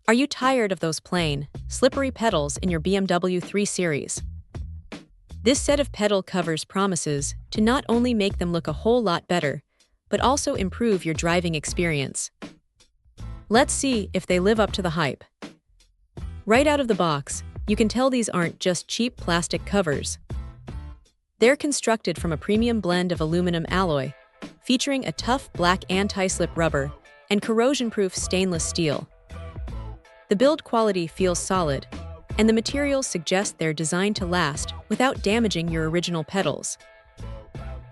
Are you tired of those plain, slippery pedals in your BMW 3 Series? This set of pedal covers promises to not only make them look a whole lot better, but also improve your driving experience. Let's see if they live up to the hype. Right out of the box, you can tell these aren't just cheap plastic covers. They're constructed from a premium blend of aluminum alloy, featuring a tough black anti-slip rubber and corrosion-proof stainless steel. The build quality feels solid, and the materials suggest they're designed to last without damaging your original pedals.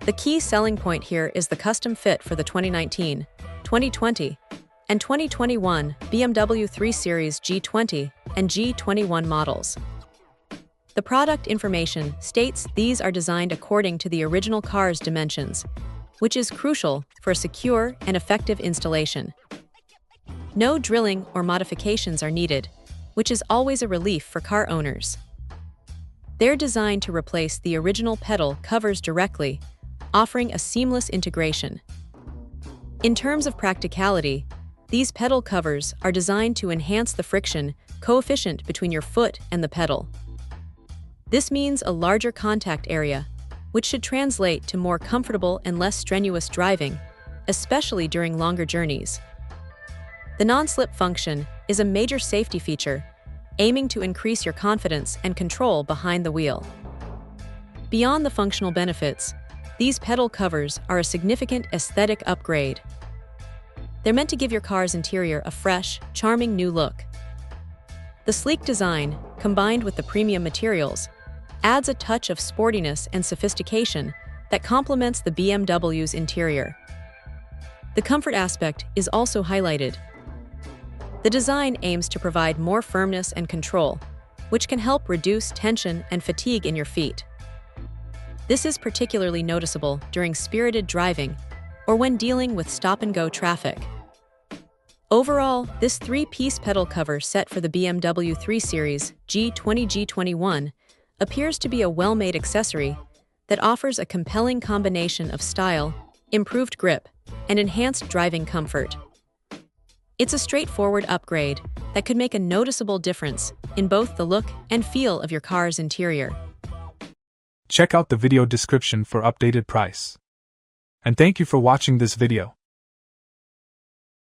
The key selling point here is the custom fit for the 2019, 2020, and 2021 BMW 3 Series G20 and G21 models. The product information states these are designed according to the original car's dimensions, which is crucial for a secure and effective installation. No drilling or modifications are needed, which is always a relief for car owners. They're designed to replace the original pedal covers directly, offering a seamless integration. In terms of practicality, these pedal covers are designed to enhance the friction coefficient between your foot and the pedal. This means a larger contact area, which should translate to more comfortable and less strenuous driving, especially during longer journeys. The non-slip function is a major safety feature, aiming to increase your confidence and control behind the wheel. Beyond the functional benefits, these pedal covers are a significant aesthetic upgrade. They're meant to give your car's interior a fresh, charming new look. The sleek design, combined with the premium materials, adds a touch of sportiness and sophistication that complements the BMW's interior. The comfort aspect is also highlighted. The design aims to provide more firmness and control, which can help reduce tension and fatigue in your feet. This is particularly noticeable during spirited driving or when dealing with stop-and-go traffic. Overall, this three-piece pedal cover set for the BMW 3 Series G20 G21 appears to be a well-made accessory that offers a compelling combination of style, improved grip, and enhanced driving comfort. It's a straightforward upgrade that could make a noticeable difference in both the look and feel of your car's interior. Check out the video description for updated price. And thank you for watching this video.